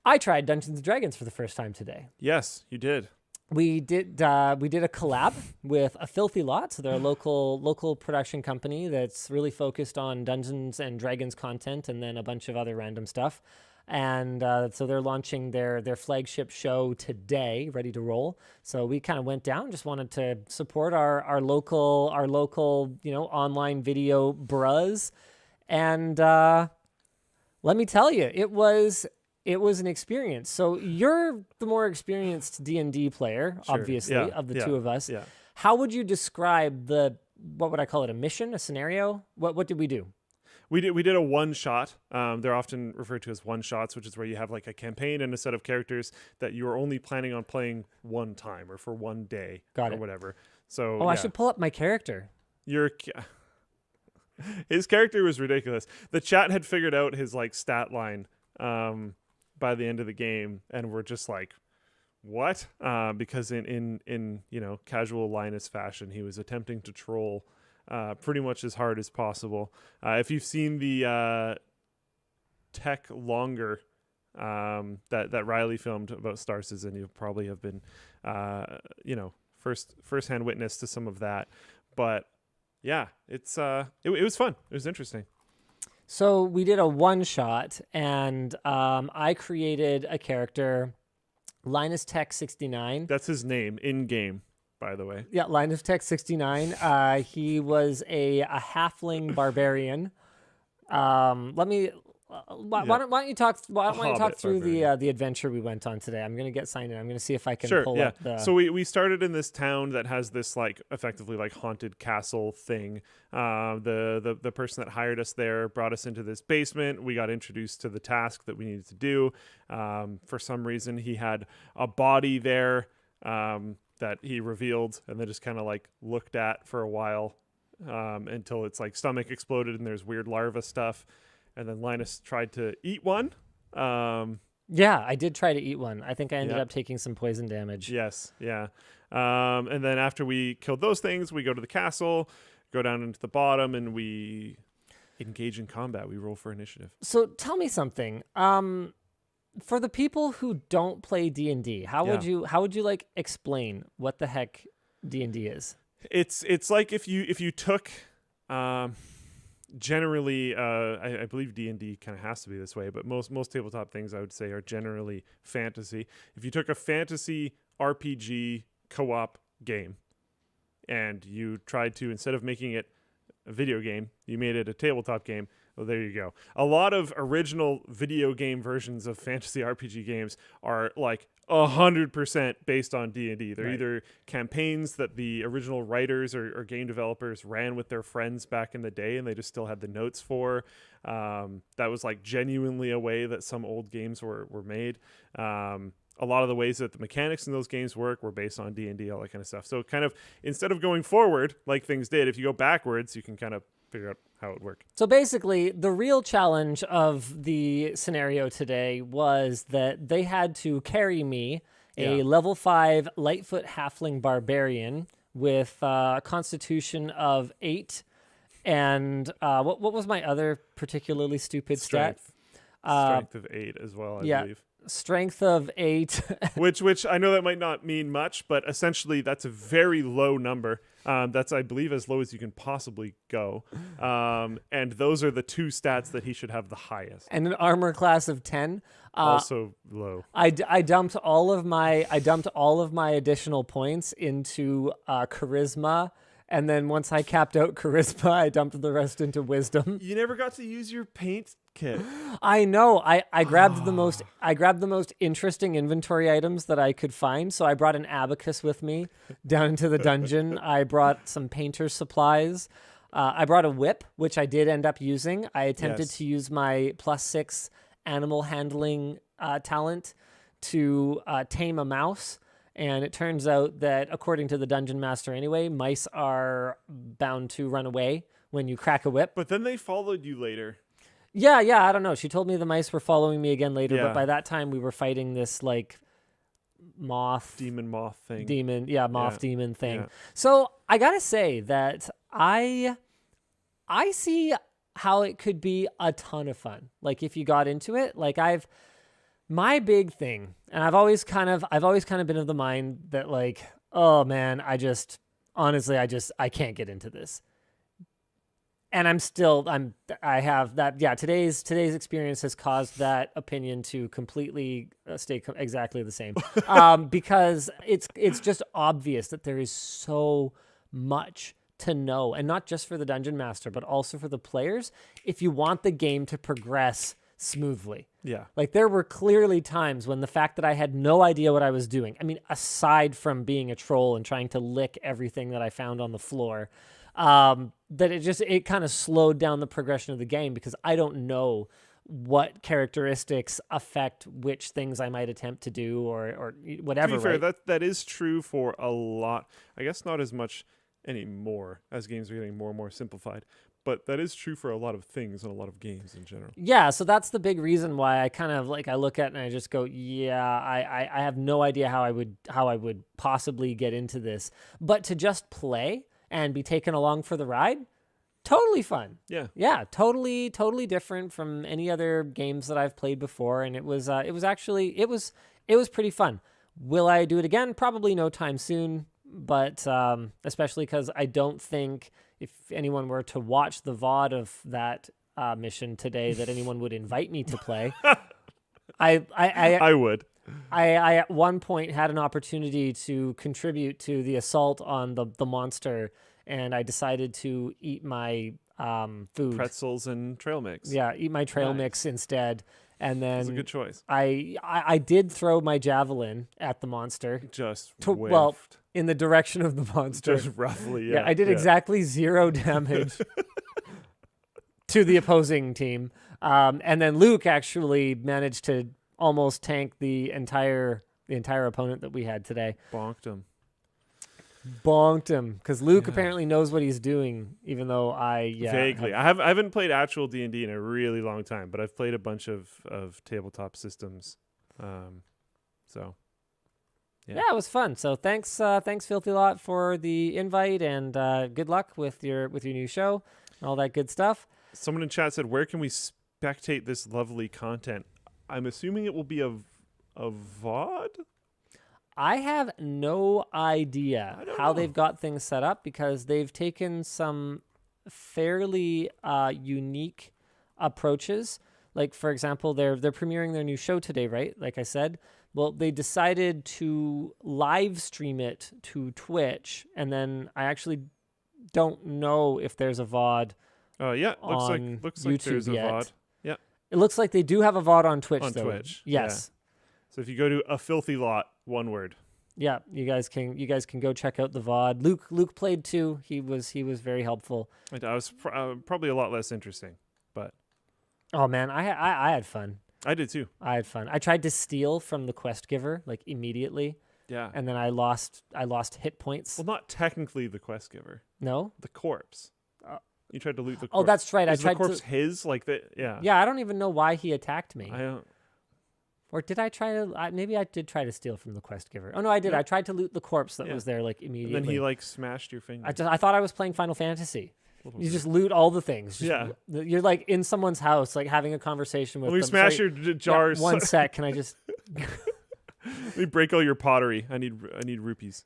I tried Dungeons and Dragons for the first time today. Yes, you did. We did a collab with A Filthy Lot. So they're a local production company that's really focused on Dungeons and Dragons content and then a bunch of other random stuff. And so they're launching their flagship show today, ready to roll. So we kind of went down, just wanted to support our local online video bros. And let me tell you, it was an experience. So you're the more experienced D&D player, Sure. obviously, of the two of us. Yeah. How would you describe what would I call it, a mission, a scenario? What did we do? We did a one shot. They're often referred to as one shots, which is where you have like a campaign and a set of characters that you are only planning on playing one time or for one day or whatever. So I should pull up my character. His character was ridiculous. The chat had figured out his like stat line by the end of the game, and we're just like, what? Because in casual Linus fashion, he was attempting to troll pretty much as hard as possible. If you've seen the tech longer that Riley filmed about Star Citizen, you probably have been first-hand witness to some of that. But yeah, it was fun. It was interesting. So we did a one shot, and I created a character, Linus Tech 69. That's his name in game, by the way. Yeah, Linus Tech 69. He was a halfling barbarian. Why don't you talk through the adventure we went on today? I'm going to get signed in. I'm going to see if I can pull up the... So we started in this town that has this like effectively like haunted castle thing. The person that hired us there brought us into this basement. We got introduced to the task that we needed to do. For some reason, he had a body there that he revealed and then just kind of like looked at for a while until its like stomach exploded and there's weird larva stuff. And then Linus tried to eat one. Yeah, I did try to eat one. I think I ended up taking some poison damage. Yes, yeah. And then after we killed those things, we go to the castle, go down into the bottom, and we engage in combat. We roll for initiative. So tell me something. For the people who don't play D&D, how would you like explain what the heck D&D is? It's like if you took generally, I believe D&D kind of has to be this way, but most tabletop things I would say are generally fantasy. If you took a fantasy RPG co-op game and you tried to, instead of making it a video game, you made it a tabletop game, well, there you go. A lot of original video game versions of fantasy RPG games are like 100% based on D&D. They're either campaigns that the original writers or game developers ran with their friends back in the day and they just still had the notes for. That was like genuinely a way that some old games were made. A lot of the ways that the mechanics in those games work were based on D&D, all that kind of stuff. So kind of instead of going forward like things did, if you go backwards, you can kind of figure out how it would work. So basically, the real challenge of the scenario today was that they had to carry me, a level 5 Lightfoot Halfling Barbarian with a constitution of 8. And what was my other particularly stupid stat? Strength of 8 as well, I believe. Strength of 8. which I know that might not mean much, but essentially that's a very low number. That's, I believe, as low as you can possibly go. And those are the two stats that he should have the highest. And an armor class of 10. Also low. I dumped all of my additional points into charisma. And then once I capped out charisma, I dumped the rest into wisdom. You never got to use your paint kit. I know. I grabbed the most interesting inventory items that I could find. So I brought an abacus with me down into the dungeon. I brought some painter's supplies. I brought a whip, which I did end up using. I attempted to use my +6 animal handling talent to tame a mouse. And it turns out that, according to the dungeon master anyway, mice are bound to run away when you crack a whip. But then they followed you later. Yeah, I don't know. She told me the mice were following me again later, but by that time we were fighting this, like, demon thing. Demon thing. Yeah. So I gotta say that I see how it could be a ton of fun. Like, if you got into it, like I've My big thing, and I've always kind of been of the mind that like, oh man, honestly, I can't get into this. And I have that. Yeah, today's experience has caused that opinion to completely stay exactly the same, because it's just obvious that there is so much to know, and not just for the dungeon master, but also for the players. If you want the game to progress smoothly, Yeah. like there were clearly times when the fact that I had no idea what I was doing. I mean, aside from being a troll and trying to lick everything that I found on the floor. That it kind of slowed down the progression of the game because I don't know what characteristics affect which things I might attempt to do or whatever. To be fair, right? that is true for a lot. I guess not as much anymore as games are getting more and more simplified. But that is true for a lot of things and a lot of games in general. Yeah, so that's the big reason why I kind of like I look at it and I just go, yeah, I have no idea how I would possibly get into this. But to just play and be taken along for the ride, totally fun. Yeah, totally different from any other games that I've played before, and it was pretty fun. Will I do it again? Probably no time soon, but especially because I don't think if anyone were to watch the VOD of that mission today, that anyone would invite me to play. I would. I at one point had an opportunity to contribute to the assault on the monster, and I decided to eat my food. Pretzels and trail mix. Yeah, eat my trail mix instead. And then That's a good choice. I did throw my javelin at the monster. Just well, in the direction of the monster. Just roughly, yeah. I did exactly 0 damage to the opposing team. And then Luke actually managed to almost tank the entire opponent that we had today. Bonked him because Luke apparently knows what he's doing, even though vaguely. I haven't played actual D&D in a really long time, but I've played a bunch of tabletop systems. So yeah, it was fun. So thanks Filthy Lot for the invite, and good luck with your new show and all that good stuff. Someone in chat said, "Where can we spectate this lovely content?" I'm assuming it will be a VOD. I have no idea how they've got things set up, because they've taken some fairly unique approaches. Like, for example, they're premiering their new show today, right? Like I said, well, they decided to live stream it to Twitch, and then I actually don't know if there's a VOD. Yeah, looks like YouTube there's a yet. VOD. Yeah, it looks like they do have a VOD on Twitch. On though. Twitch, yes. Yeah. So if you go to A Filthy Lot, one word. Yeah, you guys can go check out the VOD. Luke played too. He was very helpful. I was probably a lot less interesting, but oh man, I had fun. I did too. I had fun. I tried to steal from the quest giver like immediately. Yeah. And then I lost hit points. Well, not technically the quest giver. No? The corpse. You tried to loot the corpse. Oh, that's right. Is I tried the corpse to... his? Like the yeah. Yeah, I don't even know why he attacked me. I don't. Or did I try to... maybe I did try to steal from the quest giver. Oh, no, I did. Yeah. I tried to loot the corpse that was there like immediately. And then he like smashed your finger. I thought I was playing Final Fantasy. You just loot all the things. You're like in someone's house, like having a conversation with them. Let me smash your jars. Yeah, one sec. Can I just... Let me break all your pottery. I need rupees.